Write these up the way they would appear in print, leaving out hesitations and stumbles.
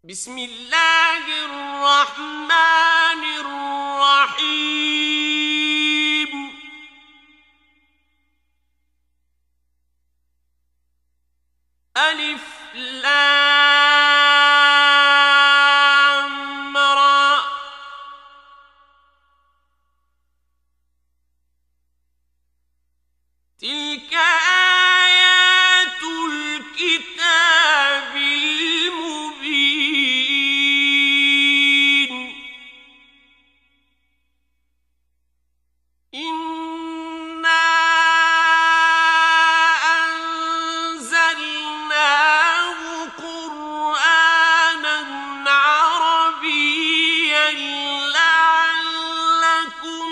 بسم الله الرحمن الرحيم ألف لام را تلك آيات الكتاب المبين إنا أنزلناه قرآنا عربيا لعلكم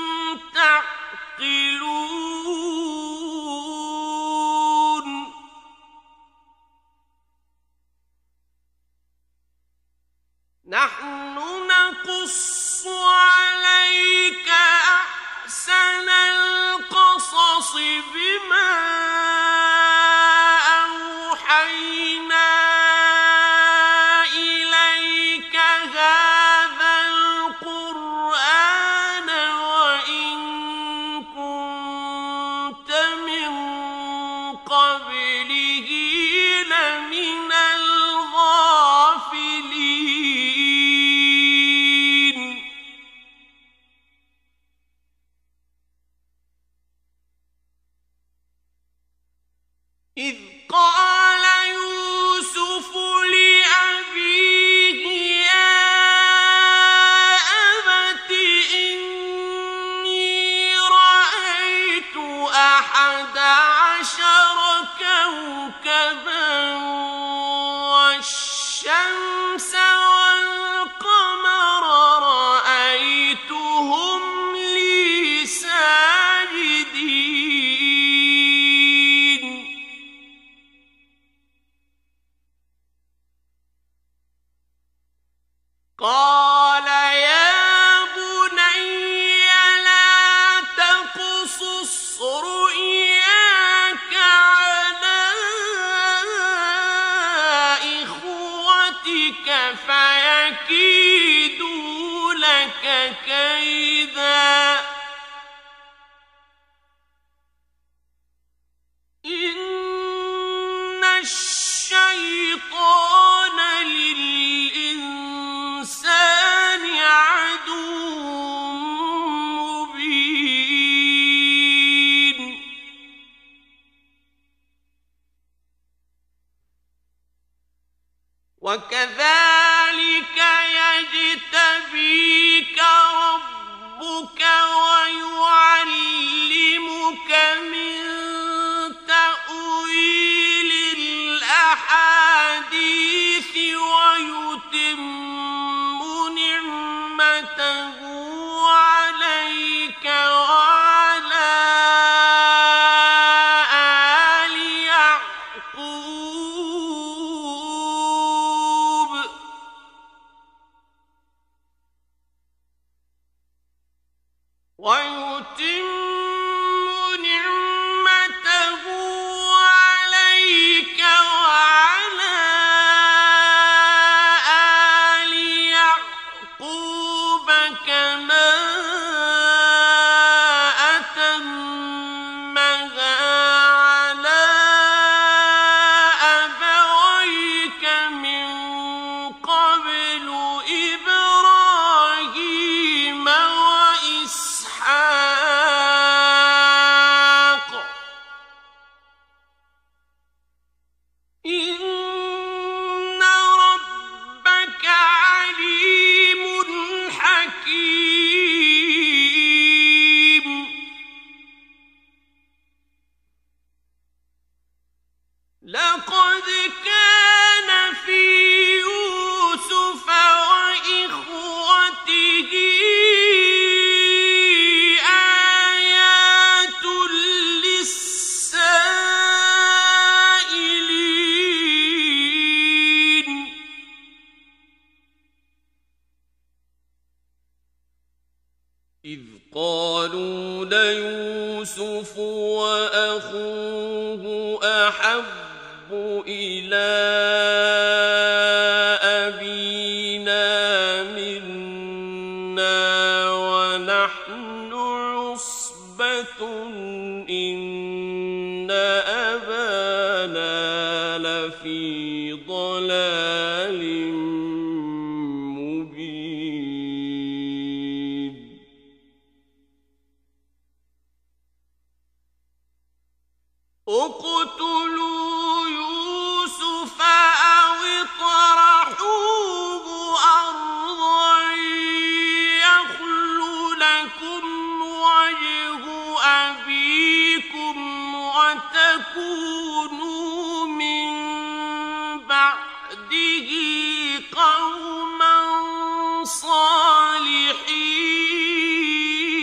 تعقلون نحن نقص عليك أحسن القصص بما أوحينا إليك هذا القرآن وإن كنت من قبله لمن الغافلين إذ قال يوسف لأبيه يا أبت إني رأيت 11 كوكبا والشمس والقمر رأيتهم لي ساجدين قال يا بني لا تقصص رؤياك على إخوتك فيكيدوا لك كيدا إن الشيطان للإنسان عدو مبين وكذلك يجتبيك ربك ويعلمك من تأويل الأحاديث ويتم نعمته عليك وعلى آل يعقوب ويتم نعمته عليك وعلى آل يعقوب كما أتمها على أبويك من قبل إبراهيم وإسحاق إن ربك عليم حكيم لقد كان في يوسف وإخوته آيات للسائلين إذ قالوا ليوسف وأخوه أحب إلى أبيه بعده قوما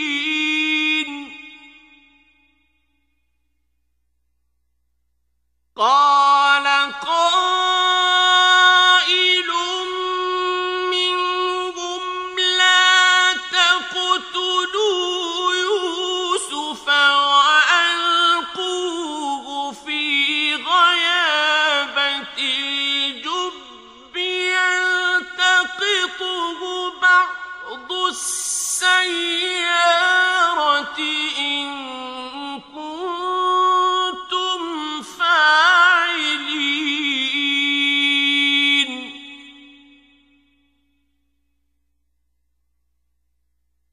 صالحين قال قائل منهم لا تقتلوا يوسف وألقوه في غيابة الجب يلتقطه بعض السيارة إن كنتم فاعلين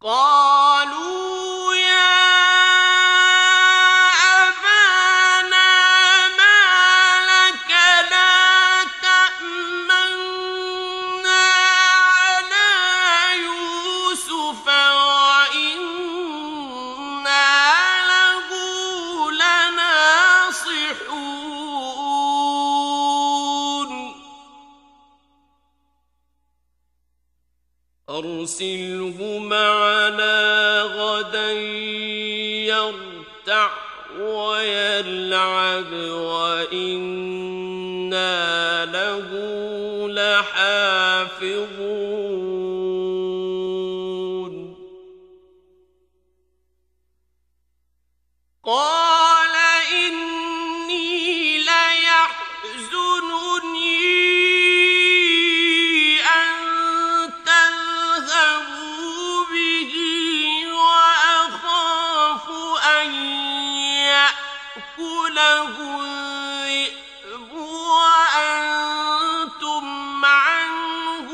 قالوا يا أبانا ما لك لا تأمنا على يوسف وإنا له لناصحون أرسله معنا غدا يرتع ويلعب وإنا له لحافظون قال إني ليحزنني أن تذهبوا به وأخاف أن يأكله الذئب وأنتم عنه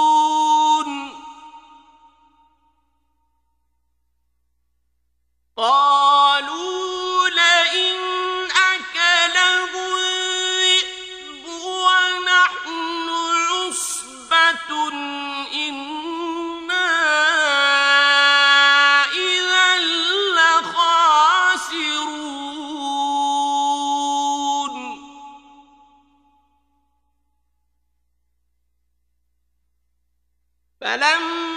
غافلون قالوا لئن أكله الذئب ونحن عصبة إنا إذا لخاسرون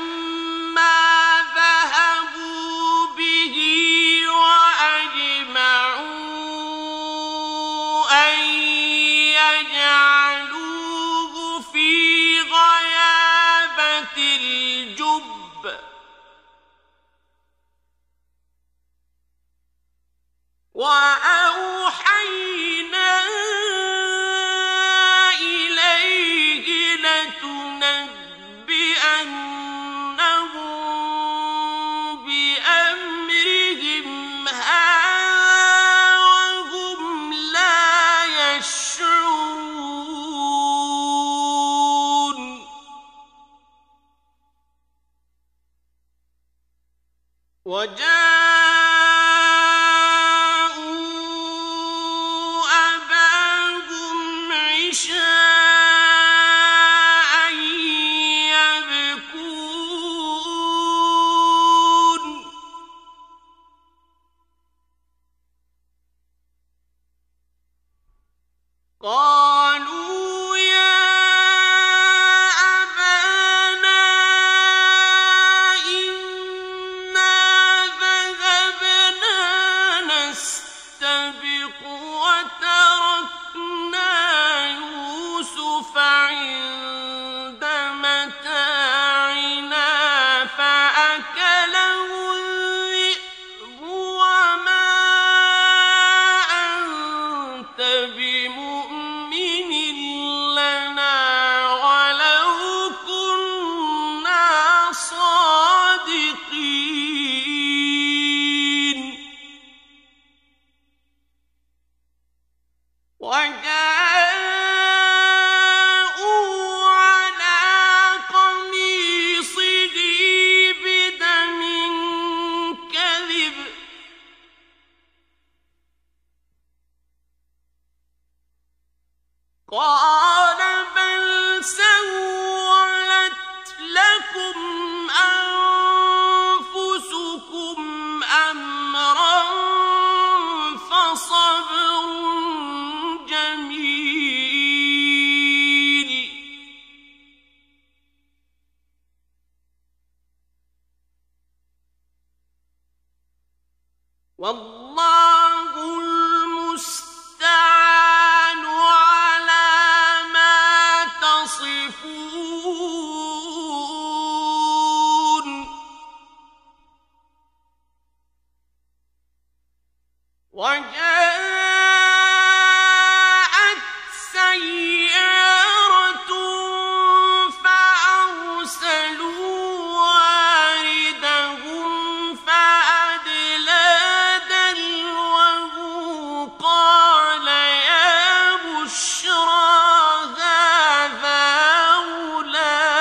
فلما ذهبوا به وأجمعوا أن يجعلوه في غيابة الجب وأوحينا إليه لتنبئنهم بأمرهم هذا وهم لا يشعرون وجاءوا أباهم عشاء يبكون قالوا يا أبانا إنا ذهبنا نستبق وتركنا يوسف عند متاعنا فأكله الذئب وما أنت بمؤمن لنا ولو كنا صادقين وجاءوا على قميصه بدم كذب قال بل سولت لكم أنفسكم أمرا فصبر وجاءت سيارة فأرسلوا واردهم فأدلى دلوه قال يا بشرى هذا غلام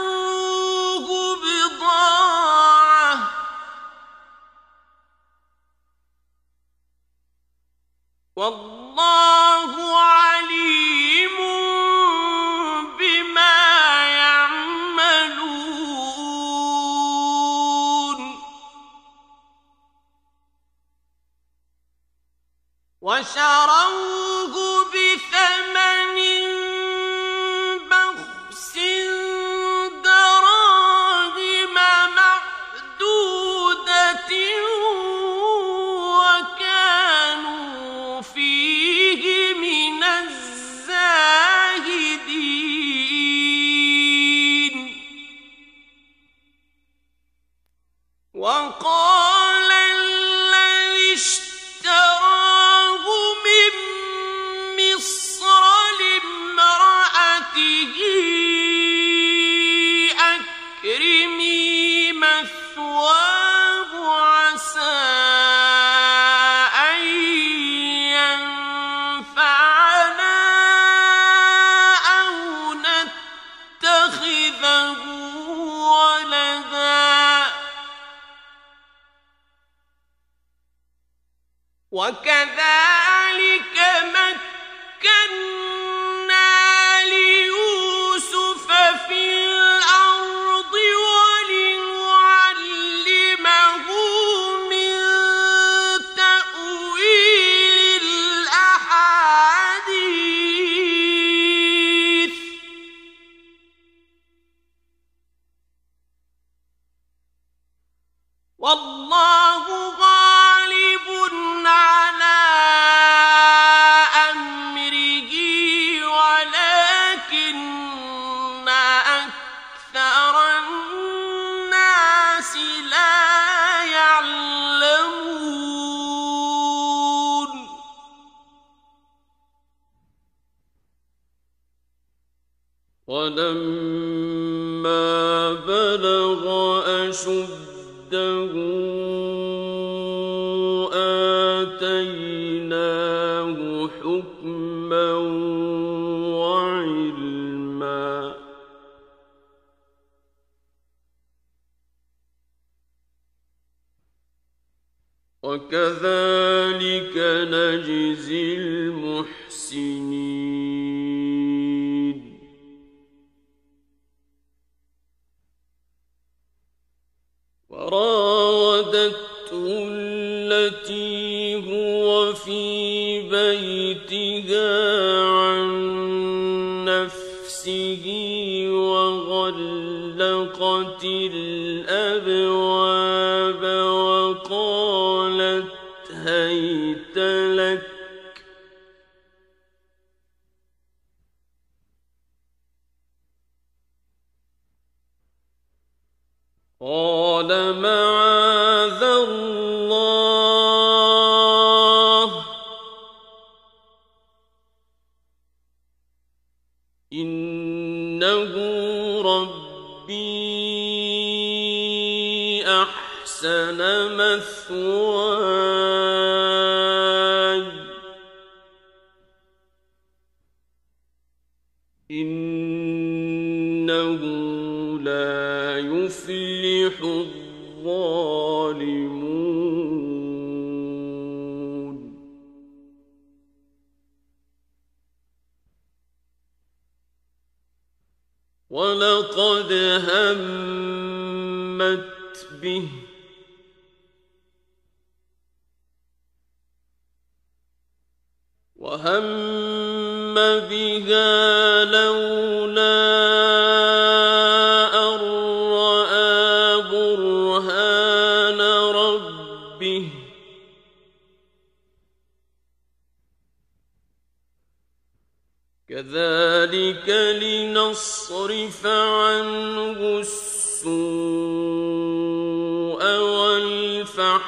وأسروه بضاعة والله عليم بما يعملون وشروه بثمن بخس دراهم معدودة وكانوا فيه من الزاهدين وقال الذي اشتراه من مصر لامرأته أكرمي مثواه عسى أن ينفعنا أو نتخذه ولدا وكذلك مكنا ليوسف في الأرض ولنعلمه من تأويل الأحاديث والله غالب على أمره ولكن أكثر الناس لا يعلمون ولما بلغ أشده آتيناه حكما وعلما وكذلك نجزي المحسنين وراودته التي هو في بيتها عن نفسه وغلقت الأبواب وقالت هيت لك قال معاذ الله إنه ربي أحسن مثواي إنه لا يفلح الظالمون ولقد همت به وهم بها لولا أن رأى برهان ربه كذلك كذلك لنصرف عنه السوء والفحشاء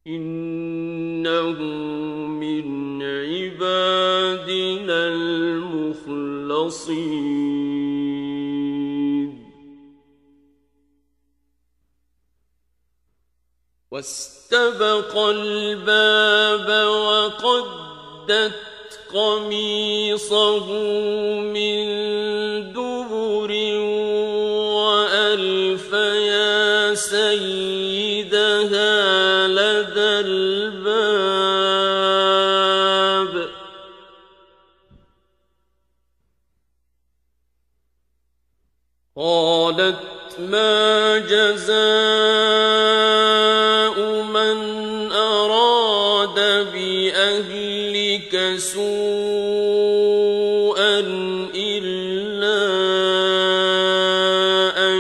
إنه من عبادنا المخلصين واستبق الباب وقدت قميصه من دبر وألف يا سيدها لدى الباب قالت ما جزاء من أراد بأهلك سوءا إلا أن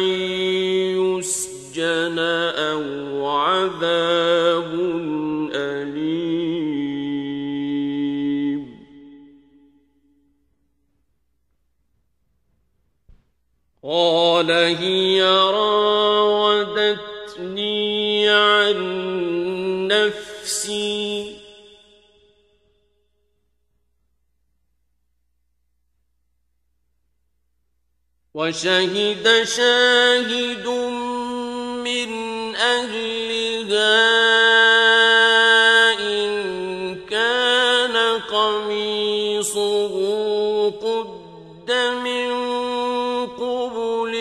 يسجن أو عذاب أليم قال هي راودتني عن نفسي وشهد شاهد من أهلها إن كان قميصه قد من قبل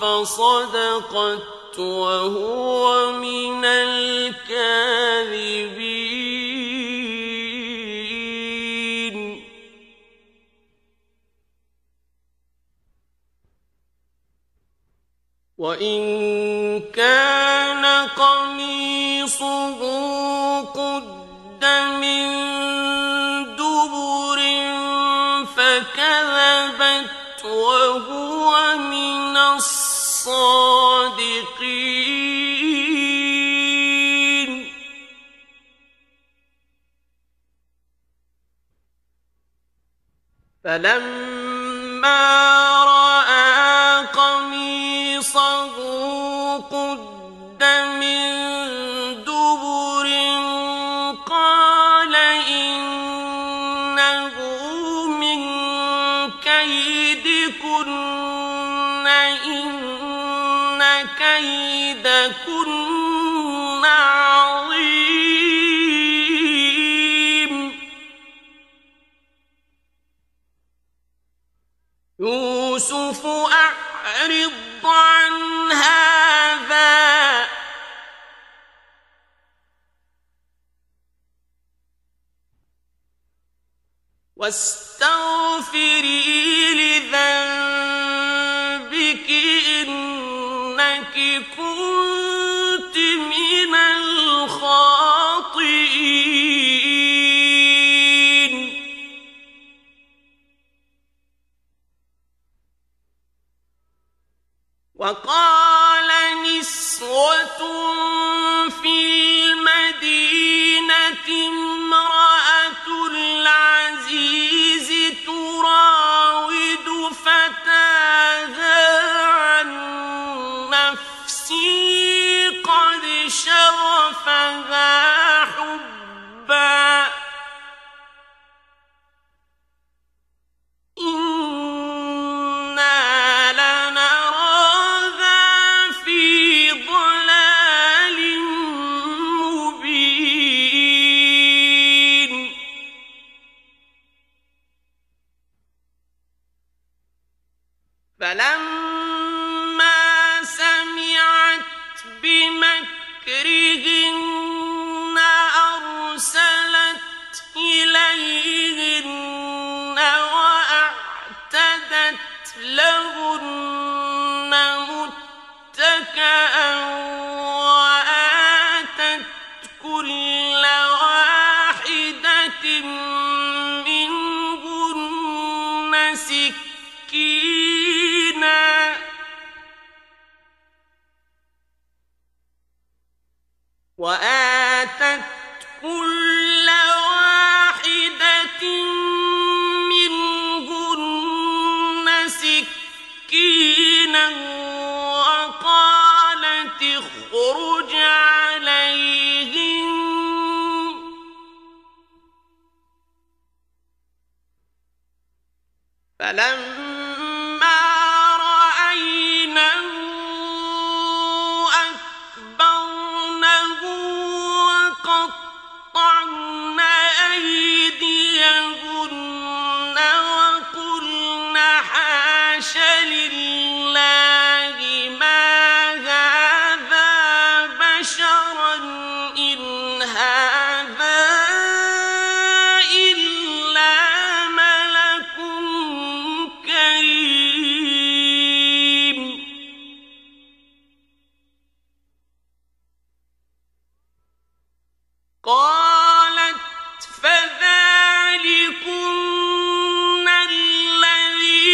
فصدقت وهو من الكاذبين وإن كان قميصه قد من دبر فكذبت وهو من الصادقين فلما رأى قميصه قد من دبر قال إنه من كيدكن إن كيدكن عظيم يوسف أعرض عن هذا واستغفري لذنبك إنك كنت من الخاطئين وقال نسوة في المدينة امرأة العزيز تراود فتاها عن نفسه قد شغفها حبا فلما سمعت بمكرهن أرسلت إليهن وأعتدت لهن متكئا وآتت كل واحدة منهن سكينا وآتت كل واحدة منهن سكينا وقالت اخرج عليهم فلما رأينه أكبرنه وقطعن أيديهن وقلن حاش لله ما هذا بشرا إن هذا إلا ملك كريم قالت فذلكن الذي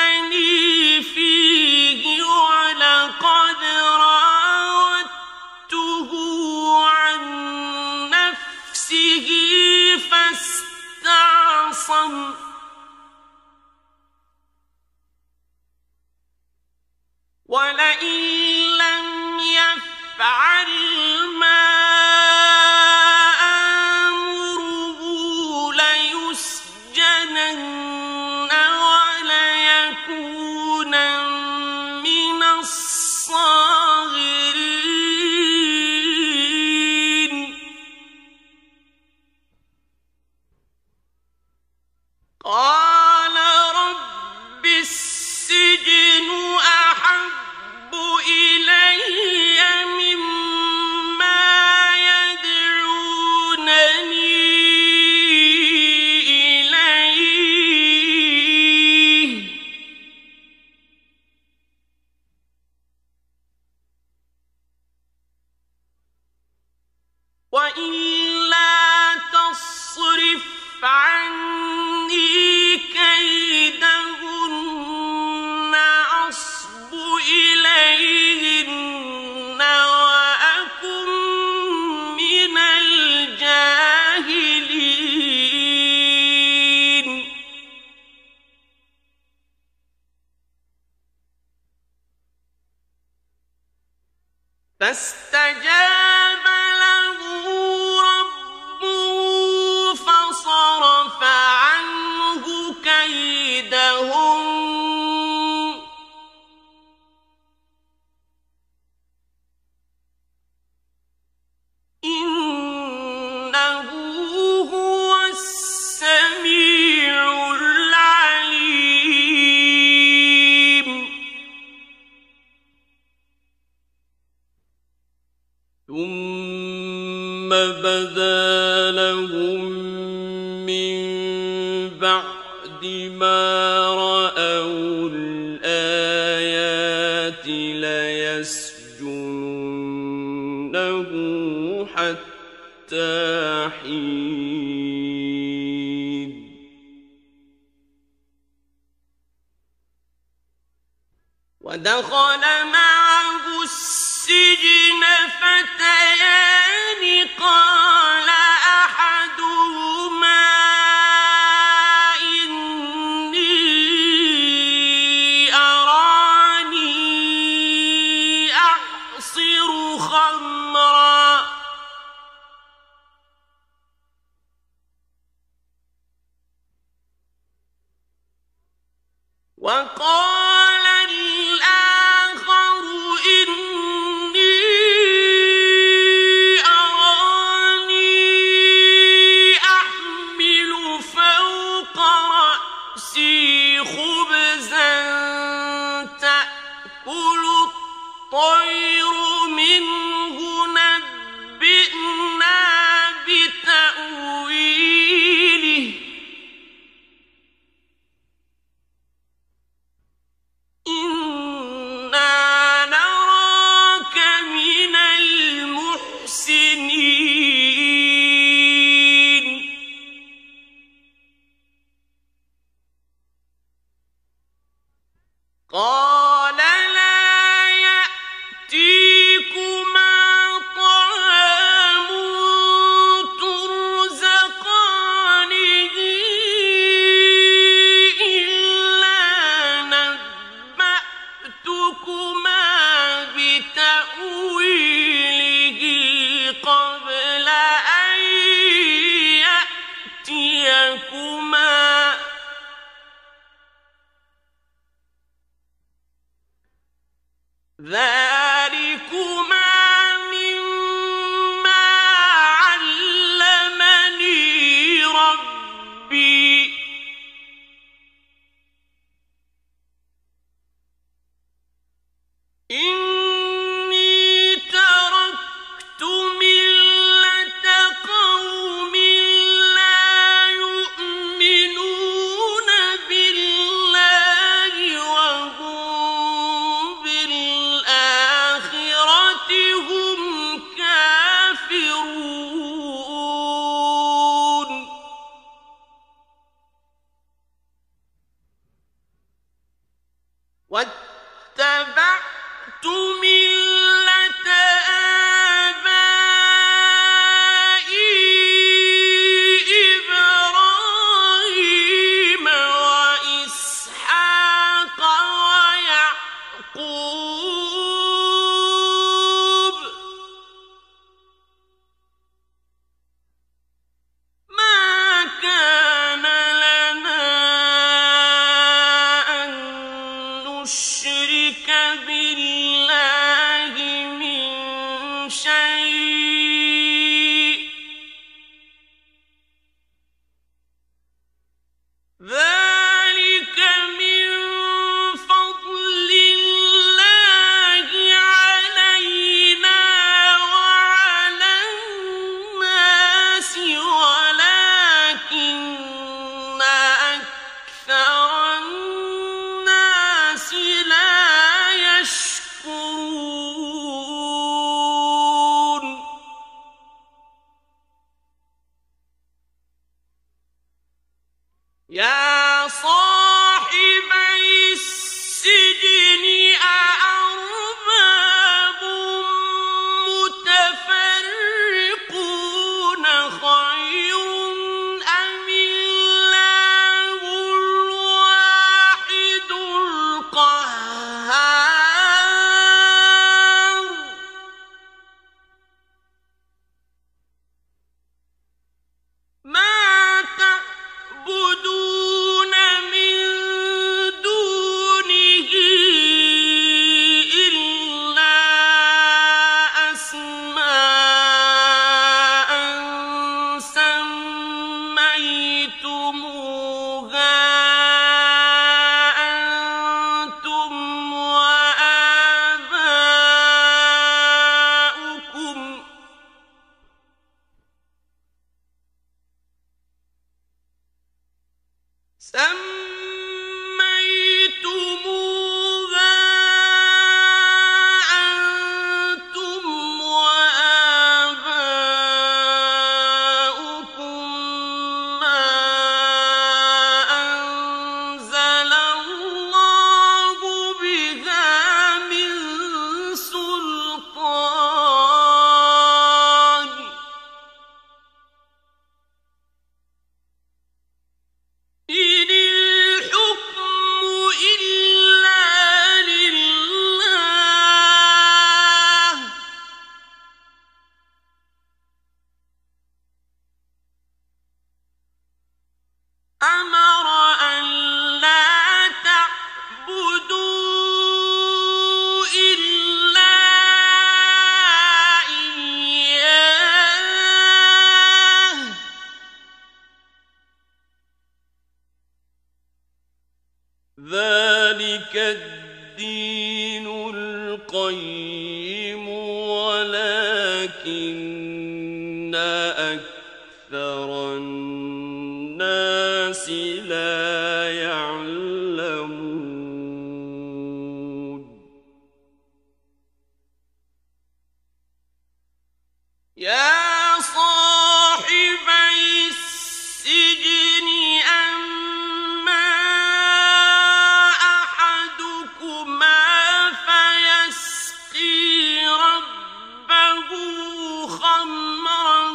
لمتنني فيه ولقد راودته عن نفسه فاستعصم ولئن لم يفعل ما آمره ليسجنن وليكونا من الصاغرين قال رب السجن أحب إلي مما يدعونني إليه وإلا تصرف عني كيدهن أصب إليهن وأكن من الجاهلين فاستجاب له ربه فصرف عنه كيدهم إنه هو السميع العليم ثم بدا لهم من بعد ما رأوا الآيات ليسجننه حتى حين ودخل معه السجن فتيان قال أحدهما إني أراني أعصر خمرا وقال الآخر ذلكما مما علمني ربي إني تركت ملة قوم لا يؤمنون بالله وهم بالآخرة هم كافرون واتبعت ملة آبائي إبراهيم وإسحاق ويعقوب ما كان لنا أن نشرك بالله من شيء ذلك من فضل الله علينا وعلى الناس ولكن أكثر الناس لا يشكرون يا صاحبي السجن أأرباب متفرقون خير أم الله الواحد القهار ما تعبدون من دونه إلا أسماء سميتموها أنتم وآباؤكم ما أنزل الله بها من سلطان إن الحكم إلا لله أمر أن لا تعبدوا إلا إياه ذلك الدين القيم ولكن أكثر الناس لا يعلمون يا صاحبي السجن أما أحدكما فيسقي ربه خمرا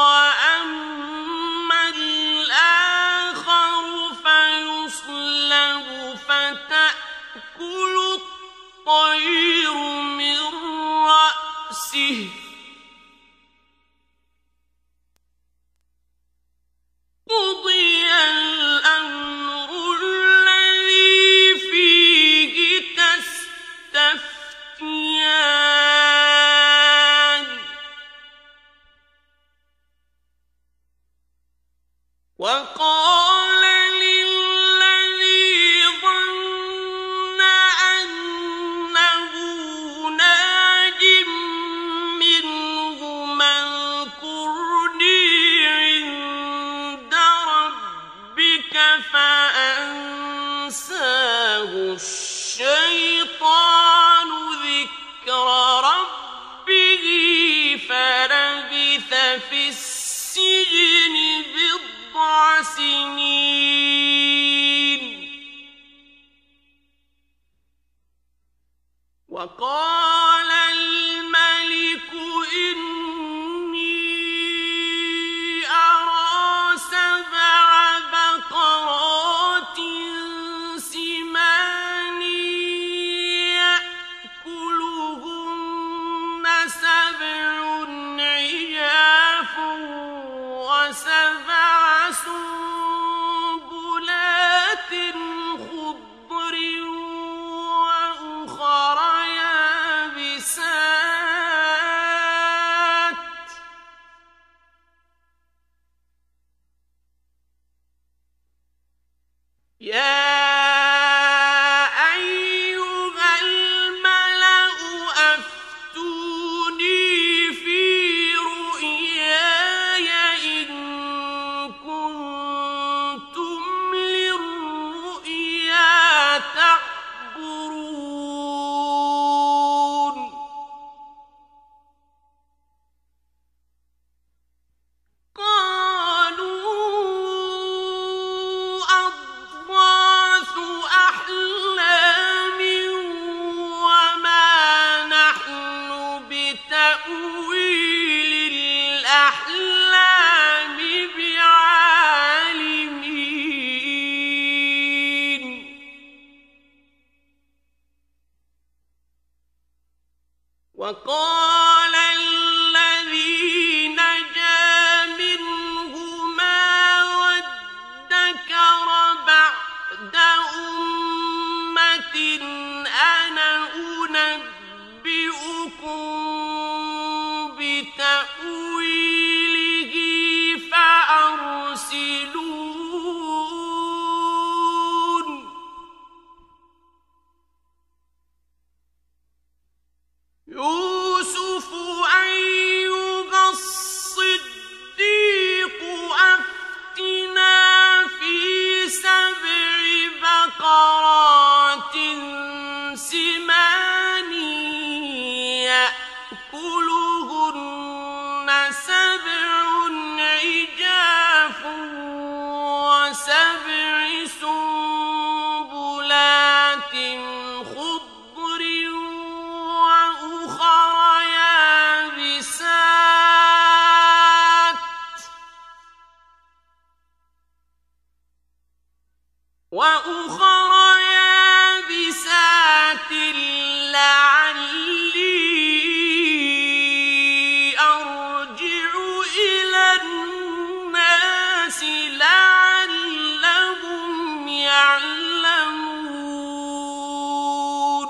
وأما الآخر فيصلب فتأكل الطير من رأسه قضي الأمر الذي فيه تستفتون وقال الملك إني أرى 7 بقرات سمان يأكلهن 7 عجاف و7 سنبلات خضر وأخر يابسات يا أيها الملأ أفتوني في رؤياي إن كنتم للرؤيا تعبرون قالوا أضغاث أحلام وما نحن بتأويل الأحلام بعالمين وقال الذي نجا منهما وادكر بعد أمة أنا أنبئكم بتأويله فأرسلون يوسف أيها الصديق أفتنا في 7 بقرات سمان يأكلهن 7 عجاف و7 سنبلات خضر وأخر يابسات لعلي أرجع إلى الناس لعلهم يعلمون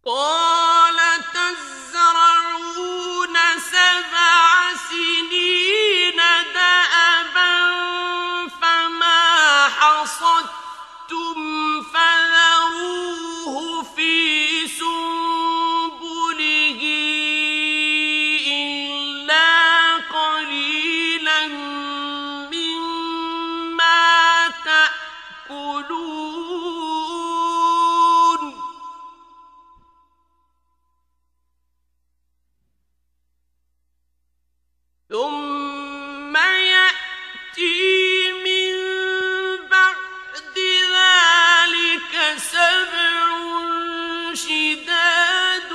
قال تزرعون 7 سنين دأبا فما حصدتم فذروه في سنبله إلا قليلا مما تأكلون ثم يأتي من بعد ذلك 7 شداد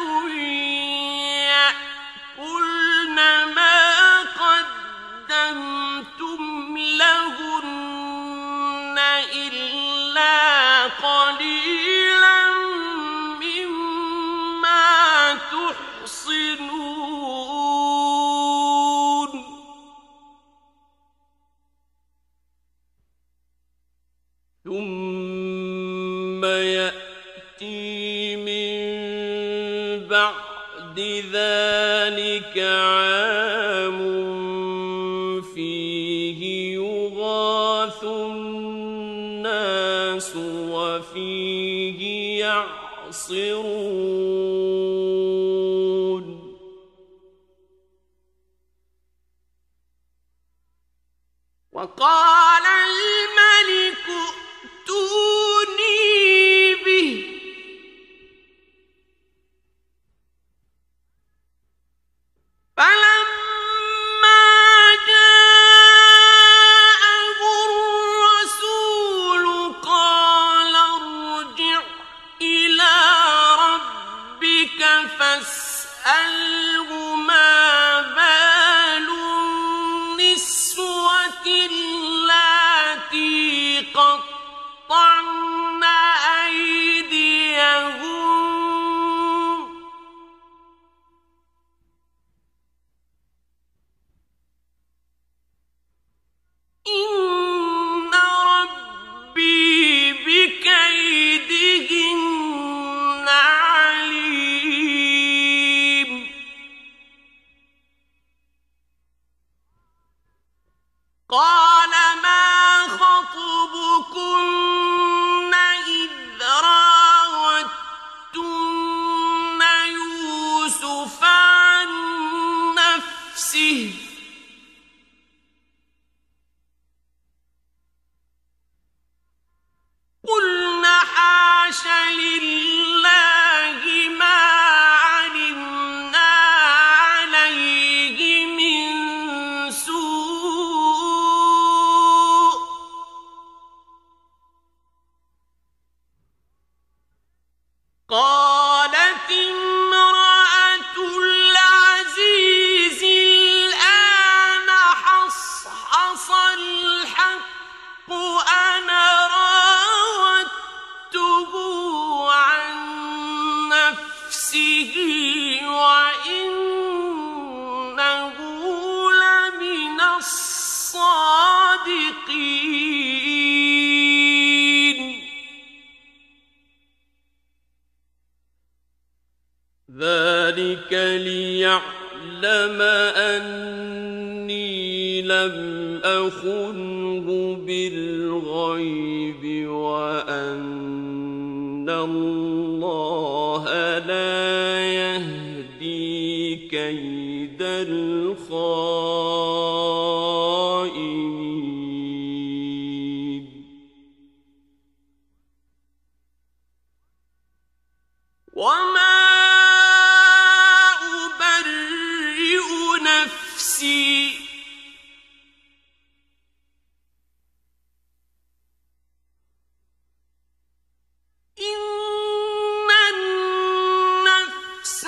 يأكلن ما قدمتم لهن إلا قليلا مما تحصنون ثم يأتي من بعد ذلك عام فيه يغاث الناس وفيه يعصرون وقال الملك ائتوني به فلما جاءه الرسول قال قالت امرأة العزيز الآن حصحص الحق أنا راودته عن نفسه وإنه لمن الصادقين ذلك ليعلم أني لم أخنه بالغيب وأن الله لا يهدي كيد الخائنين وما أبرئ نفسي إن النفس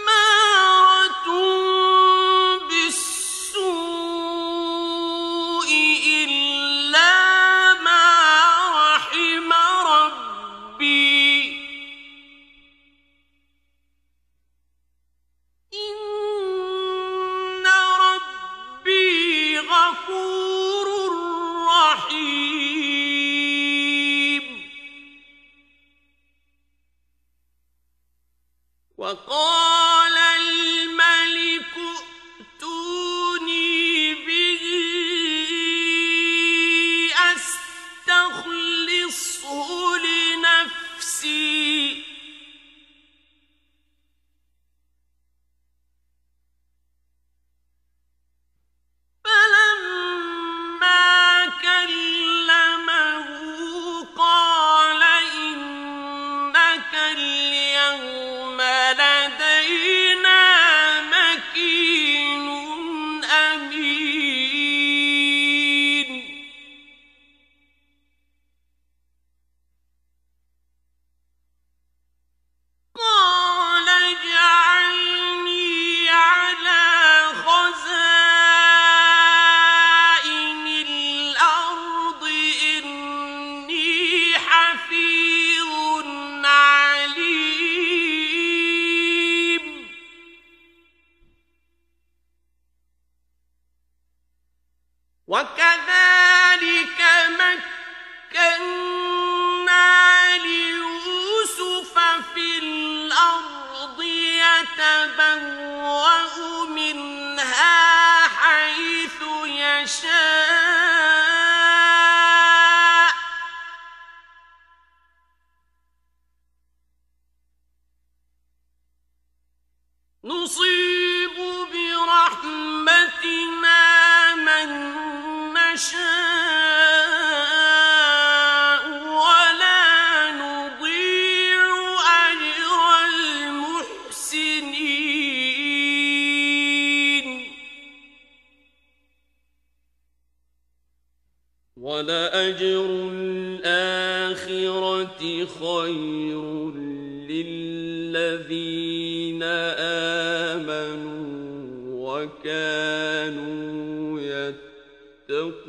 لأمارة بالسوء إلا ما رحم ربي إن ربي غفور رحيم وقال الملك ائتوني به أستخلصه لنفسي فلما كلمه قال إنك اليوم لدينا مكين أمين قال اجعلني على خزائن الأرض إني حفيظ عليم وكذلك مكنا ليوسف في الأرض يتبوأ منها حيث يشاء نصيب برحمتنا من نشاء ولا نضيع أجر المحسنين ولأجر الآخرة خير للذين آمنوا وكانوا يتقون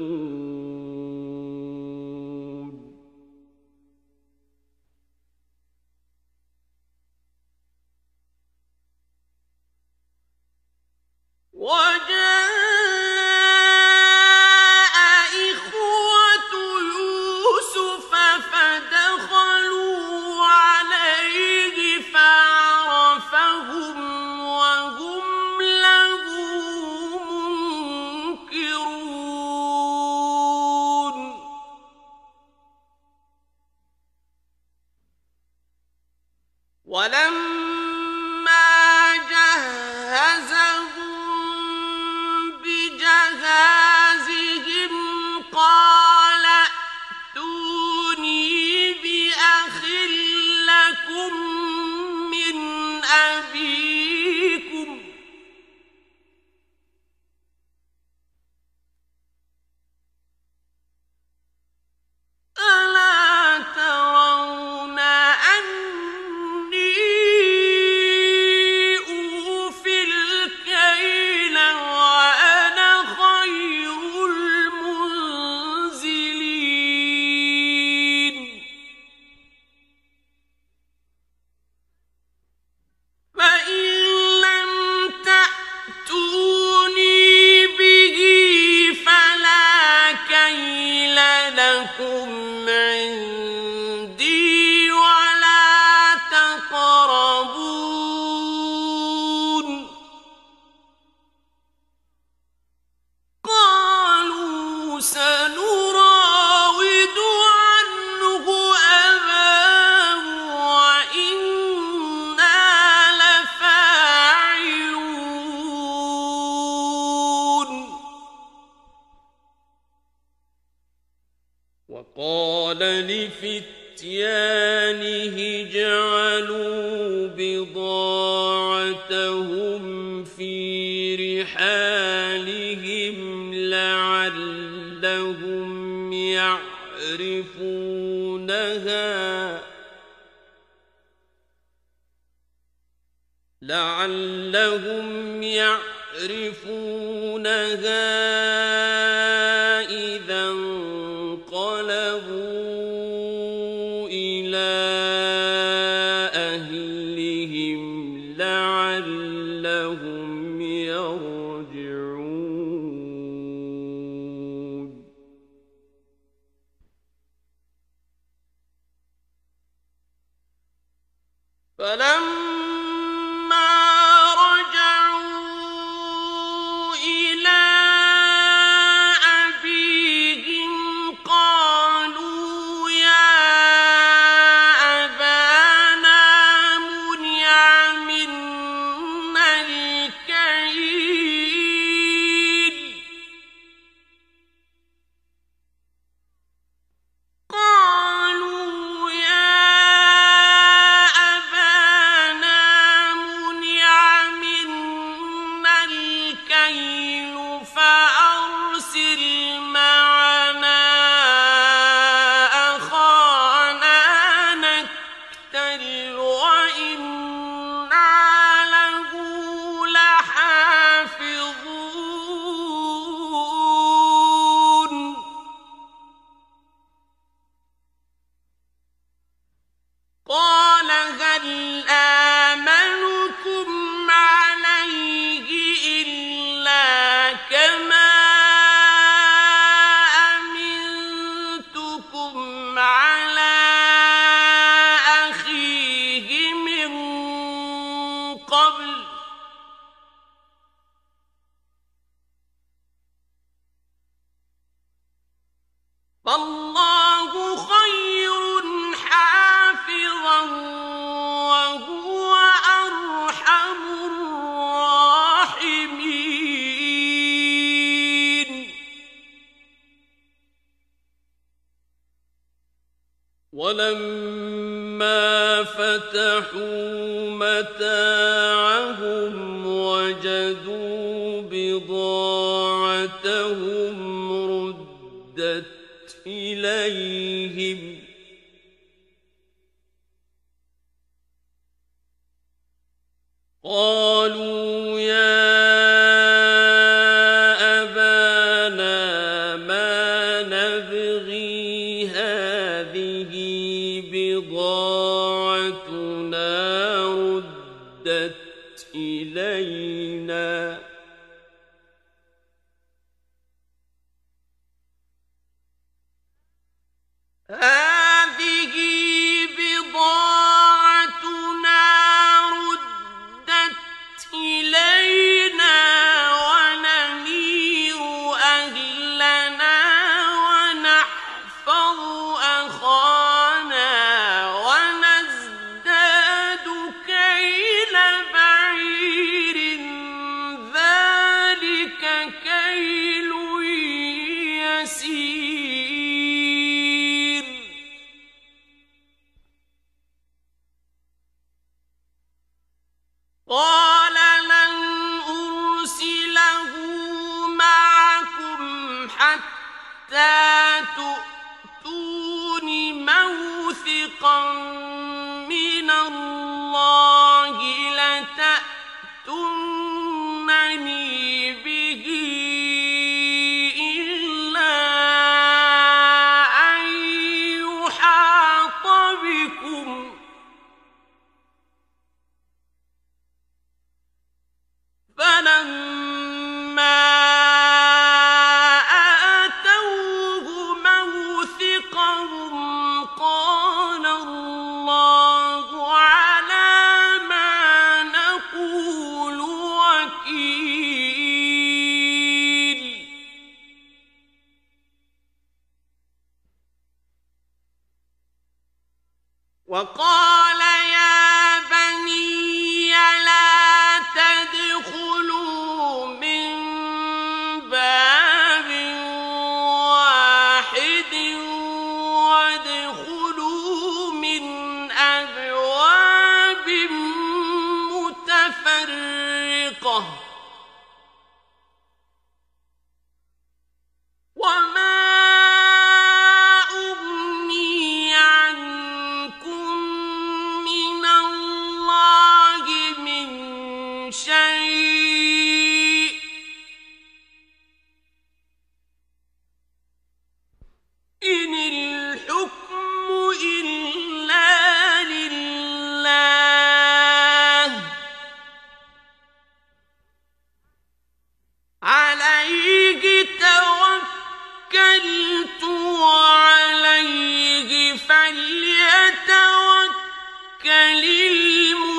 وجاء إخوة يوسف فدخلوا عليه فعرفهم وهم له منكرون ولما جهزهم بجهازهم قال ائتوني بأخ لكم من أبيكم ألا ترون ولفتيانه جعلوا بضاعتهم في رحالهم لعلهم يعرفونها إذا انقلبوا إلى أهلهم لعلهم يرجعون فلما رجعوا إلى أبيهم قالوا يا أبانا منع منا الكيل قالوا يا أبانا منع منا الكيل فأرسل معنا أخانا نكتل وإنا له لحافظون قال هل آمنكم عليه إلا كما أمنتكم على أخيه من قبل فالله خير حافظا وهو أرحم الراحمين ولما فتحوا متاعهم وجدوا بضاعتهم ردت إليهم قالوا يا أبانا ما نبغي هذه بضاعتنا ردت إلينا هذه بضاعتنا ردت إلينا ونمير أهلنا ونحفظ أخانا ونزداد كيل بعير ذلك كيل يسير قال لن أرسله معكم حتى تؤتون موثقا من الله لتأتونني به إلا أن يحاط بكم فلما آتوه موثقهم قال الله على ما نقول وكيل وقال يا بني لا تدخلوا من باب واحد وادخلوا المتوكلون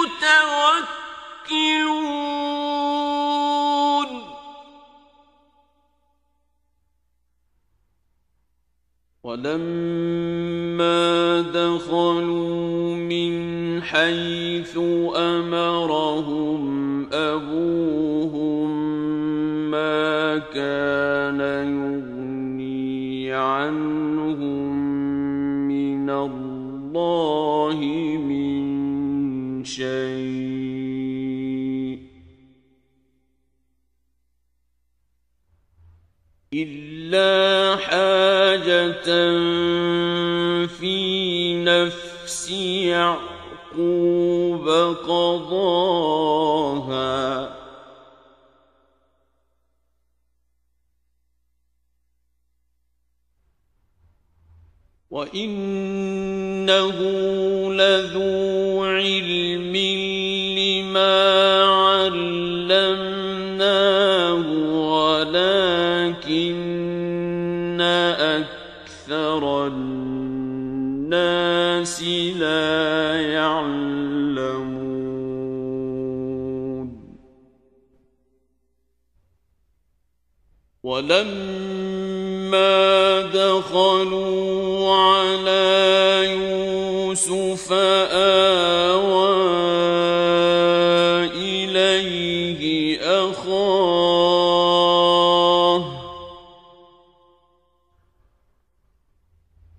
ولما دخلوا من حيث أمرهم أبوهم ما كان يغني عنهم من الله من شيء إلا حاجة في نفس يعقوب قضاها وإنه لذو علم لما علمناه ولكن أكثر الناس لا يعلمون ولما دخلوا على يوسف آوى إليه أخاه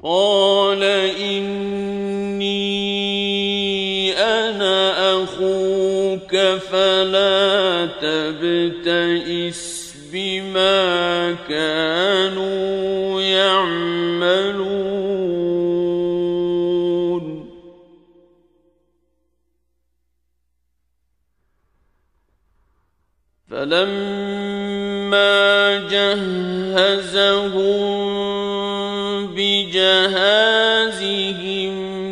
قال إني أنا أخوك فلا تبتئس بما كانوا يعملون فلما جهزهم بجهازهم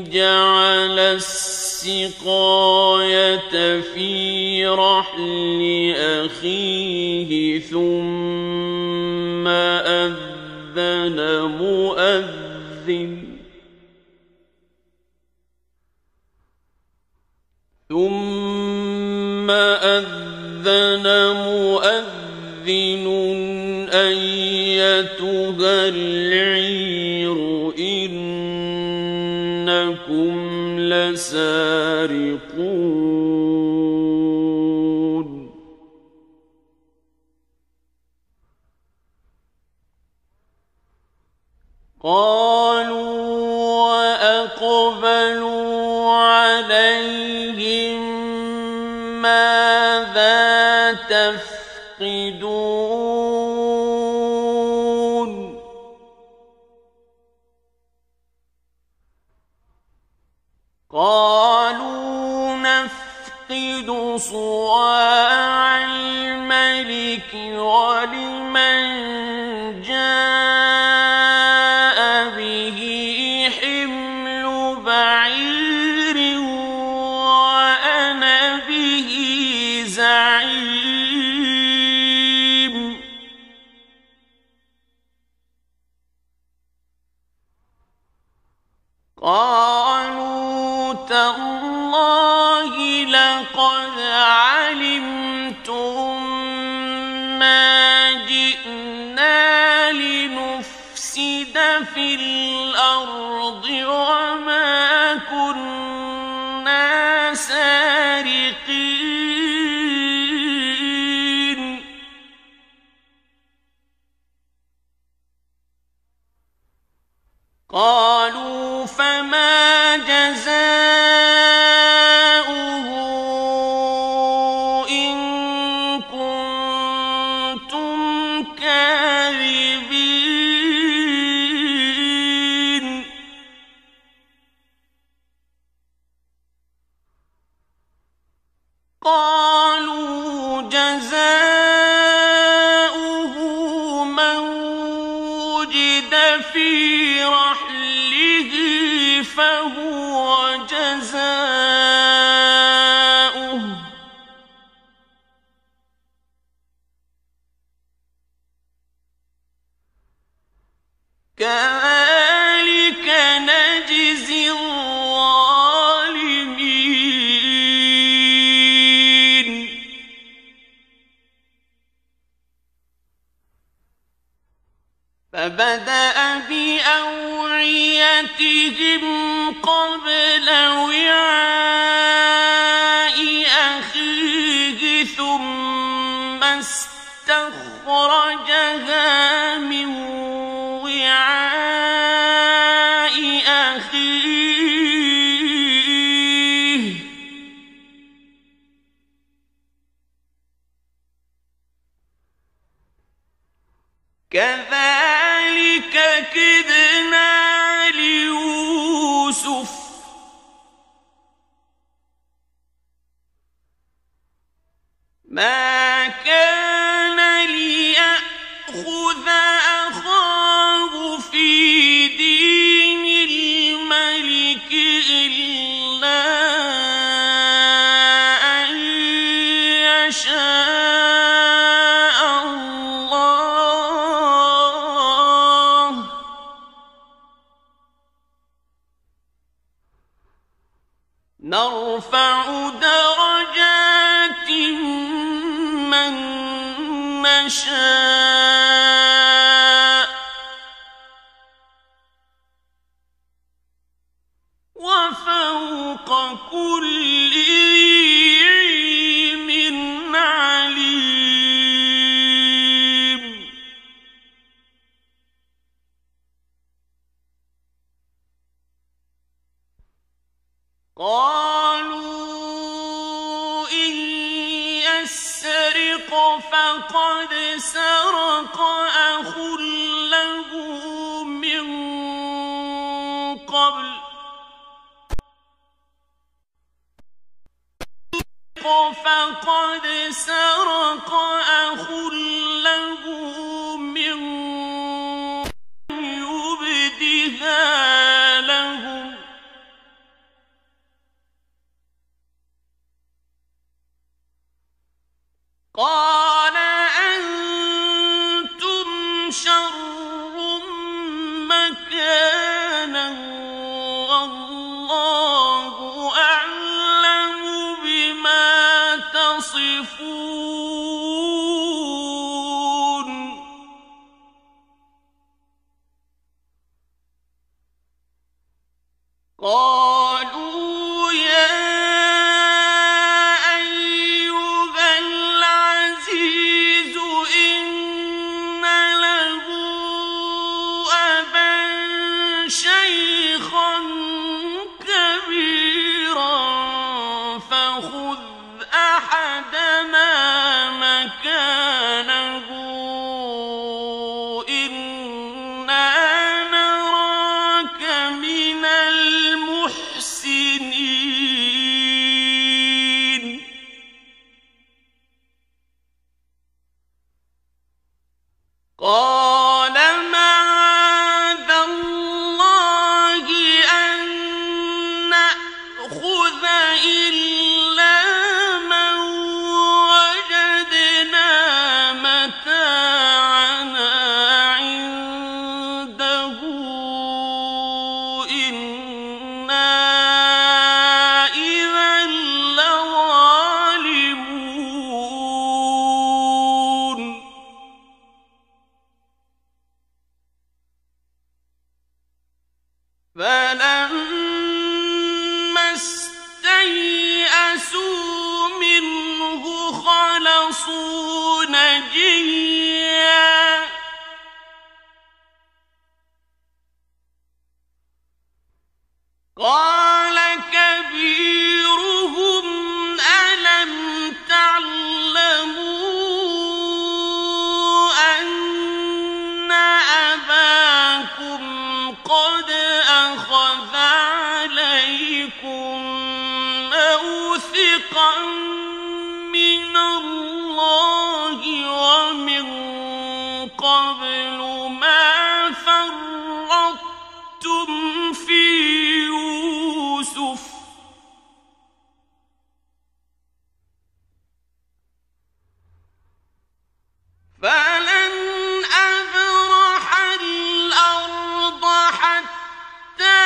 جعل السقاية في رحل أخيه ثم أذن مؤذن أيتها العير إنكم لسارقون قالوا وأقبلوا عليهم ماذا تفقدون قالوا نفقد صواع الملك ولمن جاء به حمل بعير وأنا به زعيم قالوا تالله لقد علمتم ما جئنا لنفسد في الأرض وما كنا سارقين قالوا فما جزاؤه إن كنتم كاذبين قالوا جزاؤه من وجد في رحله فهو جزاؤه كذلك نجزي الظالمين فبدأ بأوعيتهم قبل وعاء أخيه ثم استخرجها من وعاء أخيه كذلك كدنا ليوسف ما كان ليأخذ أخاه في دين الملك إلا أن يشاء الله نرفع درجات من نشاء وفوق كل ذي علم عليم قالوا إن يسرق فقد سرق أخ له من قبل فقد سرق أخ له من يبدها لهم قال أنتم شر مكانا والله أعلم بما تصفون قالوا يا أيها العزيز إن له أبا شيخا كبيرا فخذ أحدنا مكانه إنا نراك من المحسنين قال معاذ الله أن نأخذ إلا من وجدنا متاعنا عنده إنا إذا لظالمون فلما استيئسوا منه خلصوا نجيا قال كبيرهم ألم تعلموا أن أباكم قد أخذ عليكم موثقا من الله ومن قبل ما فرطتم في يوسف فلن أبرح الأرض حتى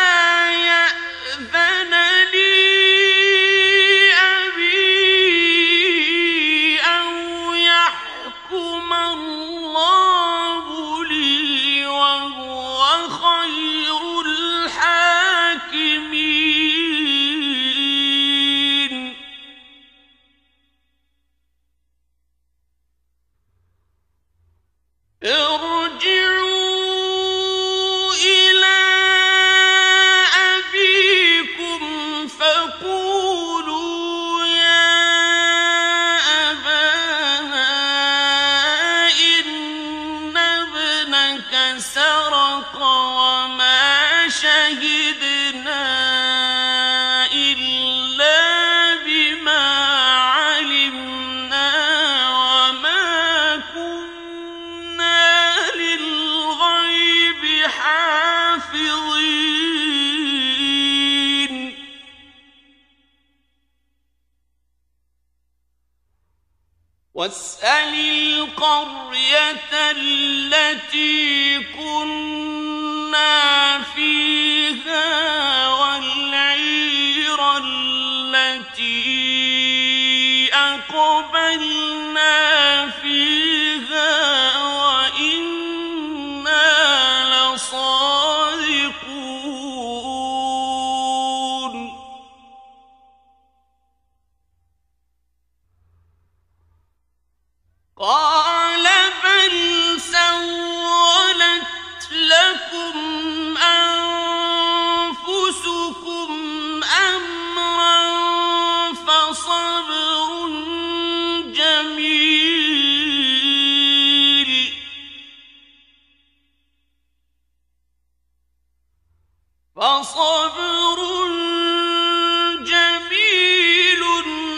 يأذن لي أبي واسأل القرية التي كنا فيها والعير التي أقبلنا فيها وإنا لصادقون قال بل سولت لكم أنفسكم أمرا فصبر جميل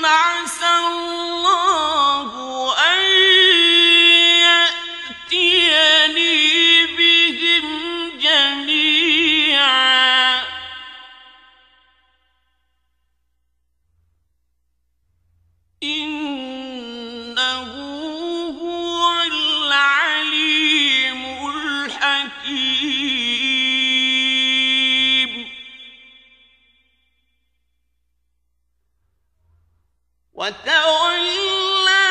عسى الله أن يأتيني بهم جميعا إنه هو العليم الحكيم وتولى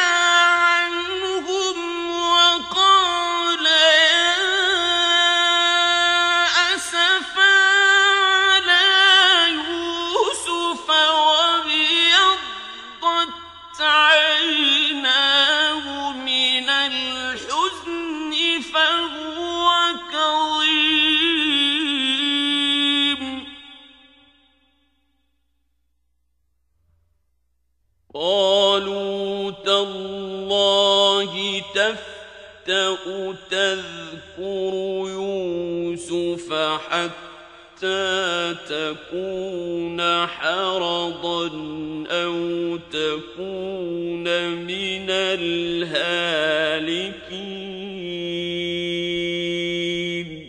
عنهم وقال يا أسفا على يوسف وابيضت عيناه من الحزن فهو كظيم قالوا تالله تفتأ تذكر يوسف حتى تكون حرضا أو تكون من الهالكين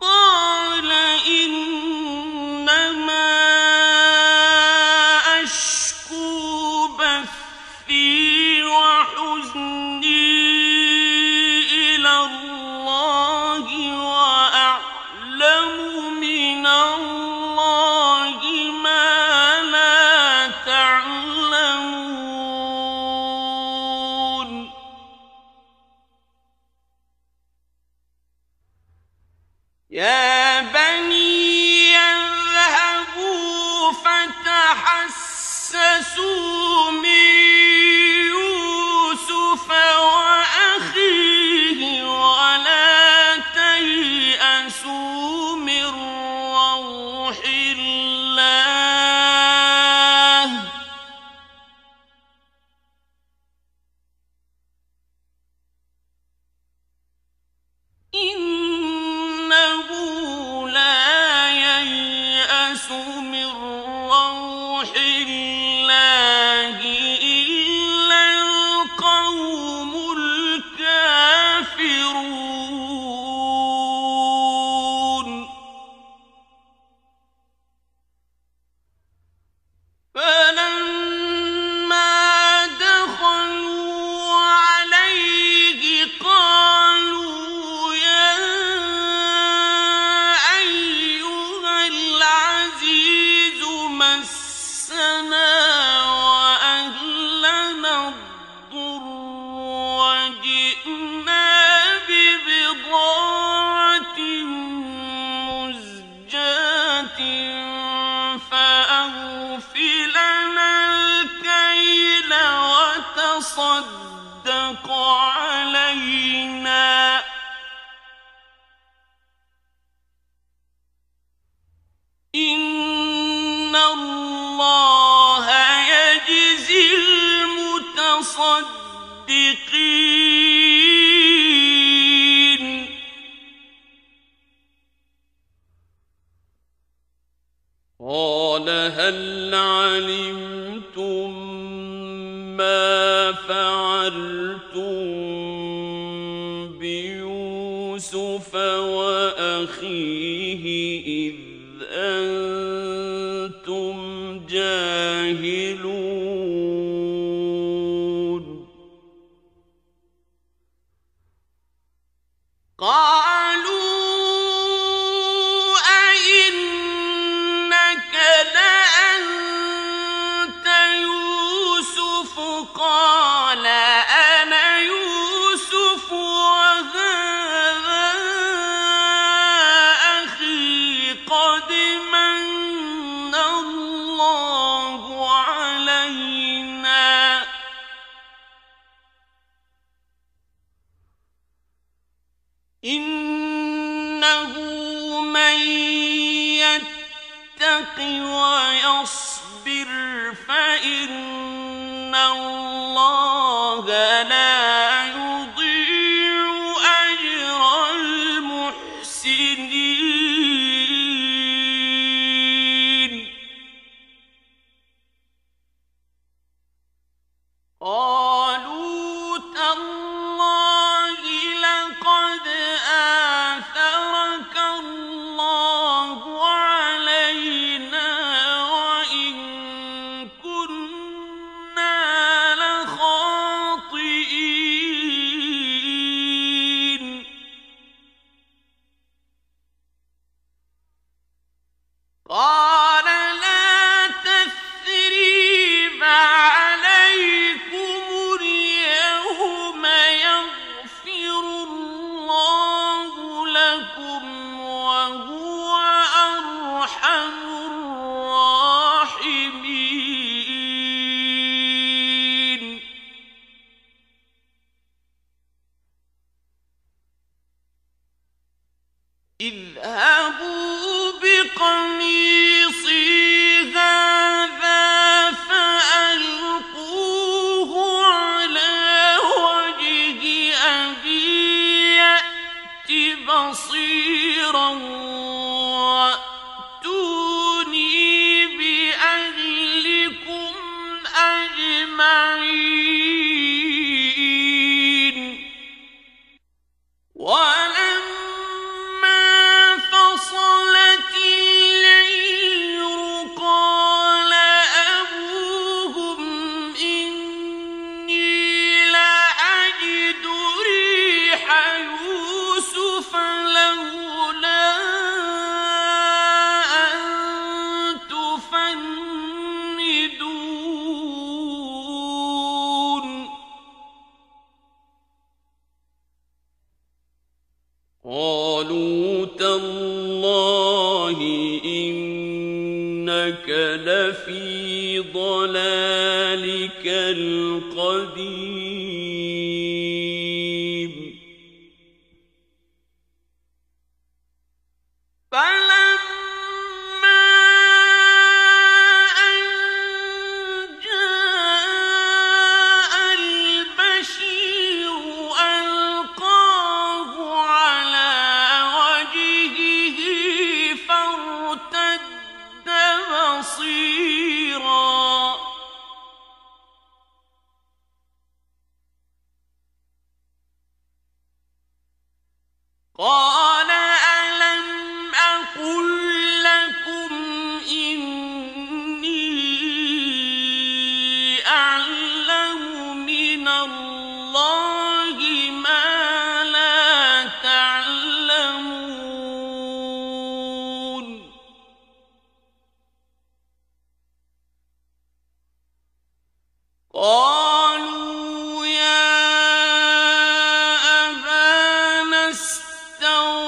قال إنما أشكو بثي وحزني إلى الله وأعلم من الله ما لا تعلمون يا بني اذهبوا فتحسسوا من يوسف وأخيه ولا تيأسوا من روح الله إنه لا ييأس من روح الله إلا القوم الكافرون فلما دخلوا عليه قالوا يا أيها العزيز مسنا وأهلنا الضر وجئنا ببضاعة مزجاة فأوف لنا الكيل وتصدق علينا إن الله يجزي المتصدقين قال هل علمتم ما فعلتم بيوسف وأخيه إذ قالوا أئنك لأنت يوسف قال أنا يوسف وهذا أخي قد من الله علينا إنه من يتق ويصبر فإن الله لا يضيع أجر المحسنين قالوا تالله لقد آثرك الله علينا وإن كنا لخاطئين قال لا تثريب عليكم اليوم يغفر الله لكم وهو أرحم الراحمين اذهبوا بقميصي هذا فألقوه على وجه أبي يأت بصيرا وأتوني بأهلكم أجمعين ولما فصلت العير قال أبوهم إني لأجد ريح يوسف لولا أن تفندون قالوا تالله إنك لفي ضلالك القديم فلما أن جاء البشير ألقاه على وجهه فارتد بصيرا قال ألم أقل لكم إني أعلم من الله ما لا تعلمون قالوا يا أبانا استغفر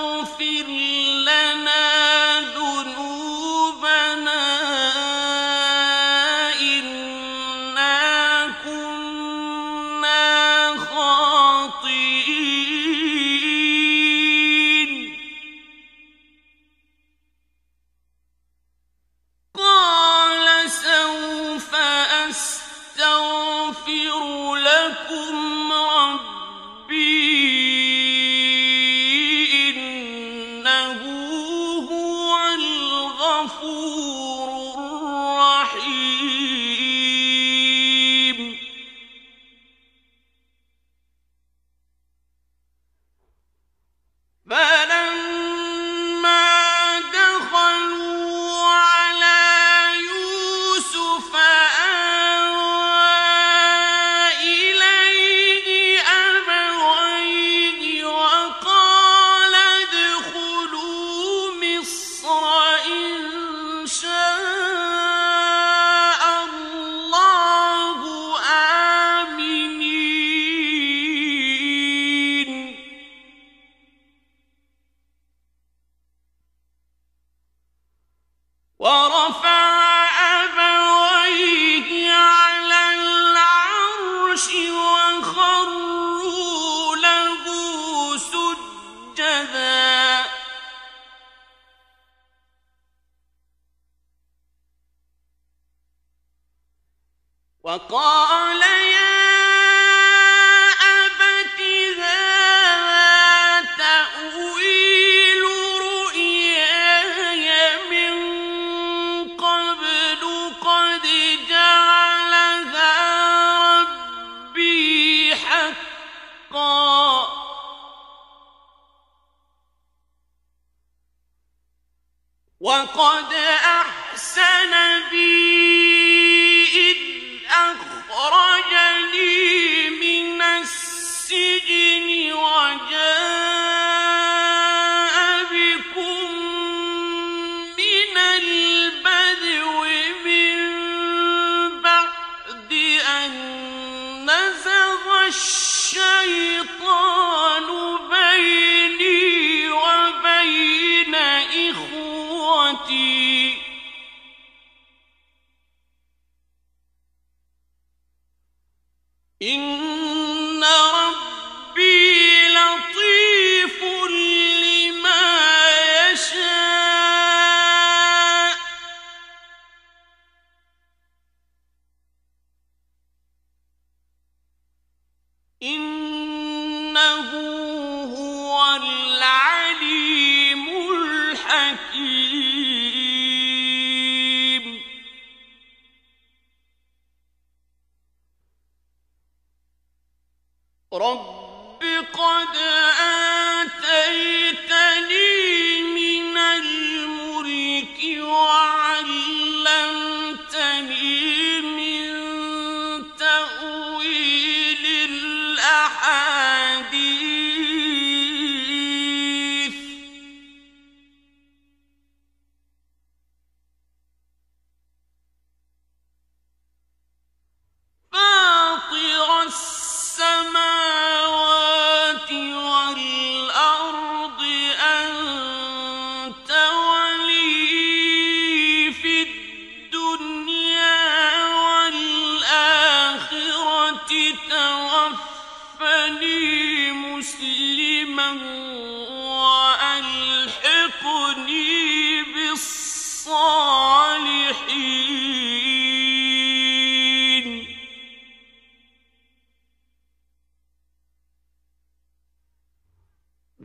وقال يا أبت هذا تأويل رؤياي من قبل قد جعلها ربي حقا وقد أحسن بي إذ أخرجني من السجن وجاء بكم من البدو من بعد أن نزغ الشيطان بيني وبين إخوتي إن ربي لطيف لما يشاء إنه هو العليم الحكيم رب قد آتيتني من الملك وعلمتني من تأويل الأحاديث فاطر السماوات والأرض أنت ولي في الدنيا والآخرة توفني مسلما وألحقني بالصالحين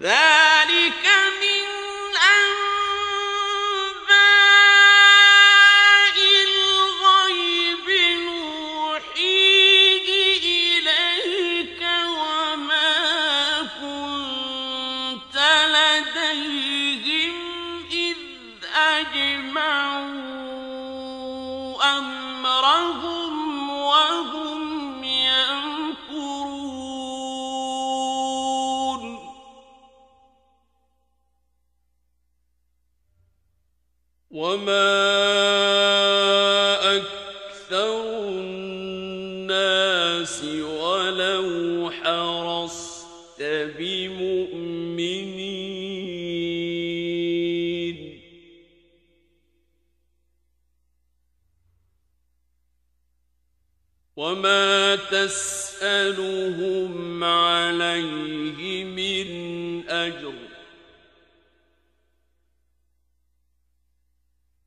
ذلك من أنباء الغيب نوحيه إليك وما كنت لديهم إذ أجمعوا أمرهم وهم يمكرون وما أكثر الناس ولو حرصت بمؤمنين وما تسألهم عليه من أجر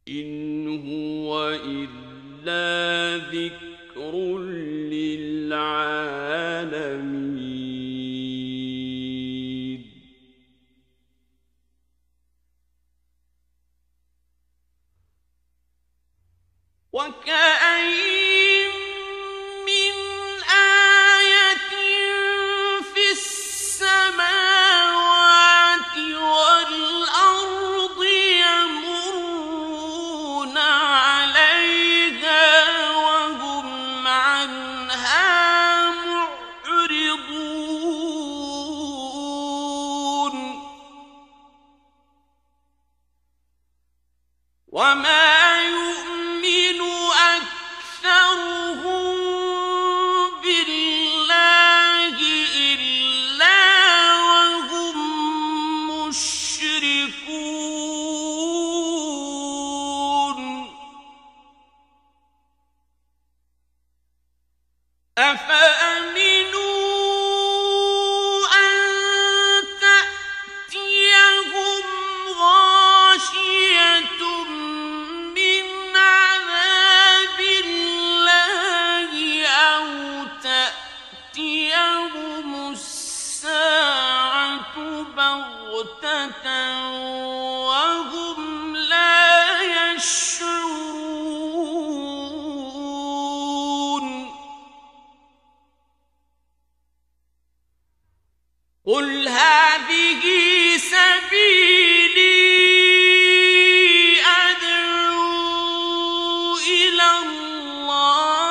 إن هو إلا ذكر للعالمين وكأين من آية في السماوات والأرض يمرون عليها وهم عنها معرضون وما يؤمن أكثرهم بالله إلا وهم مشركون أفأمنوا أن تأتيهم غاشية من قل هذه سبيلي أدعو إلى الله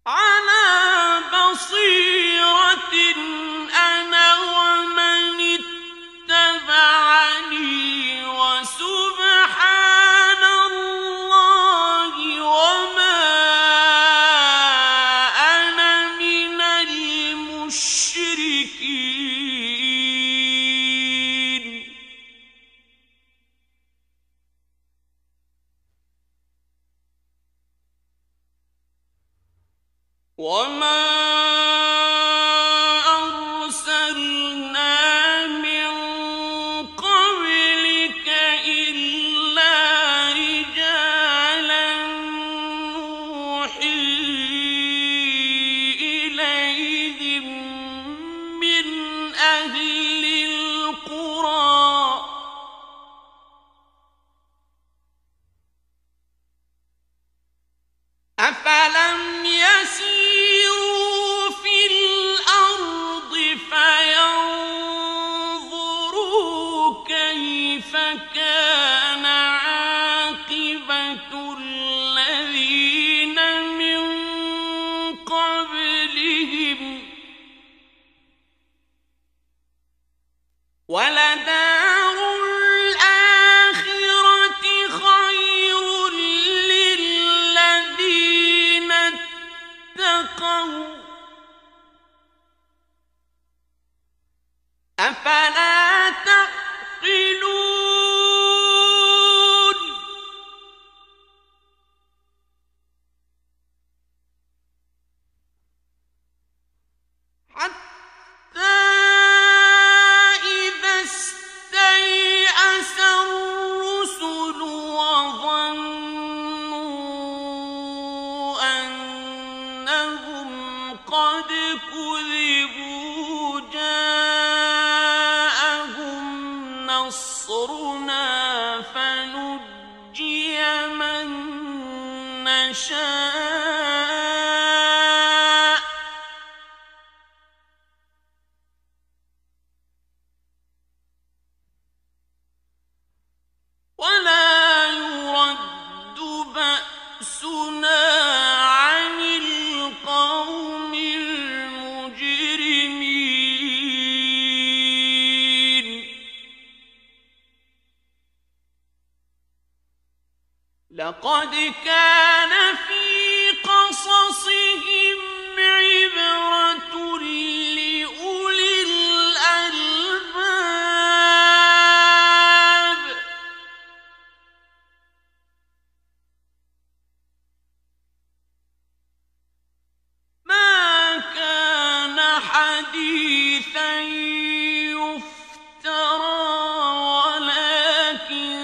على بصيرة أنا ومن اتبعني وسبحان الله وما أنا من المشركين. وما أرسلنا من قبلك إلا رجالا نوحي إليهم من أهل القرى أفلم يسيروا في الأرض فينظروا كيف كان عاقبة الذين من قبلهم ولدار الآخرة خير للذين اتقوا أفلا تعقلون. حتى إذا استيأس الرسل وظنوا أنهم قد كذبوا جاءهم نصرنا فنجي من نشاء ولا يرد بأسنا عن القوم المجرمين. لقد كان في قصصهم عبرة لأولي الألباب ما كان حديثا يفترى ولكن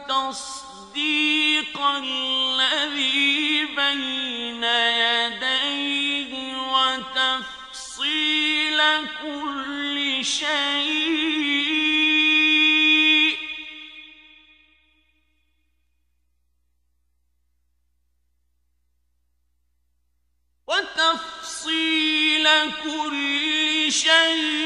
تصديق الذي بين يديه وتفصيل كل شيء وتفصيل كل شيء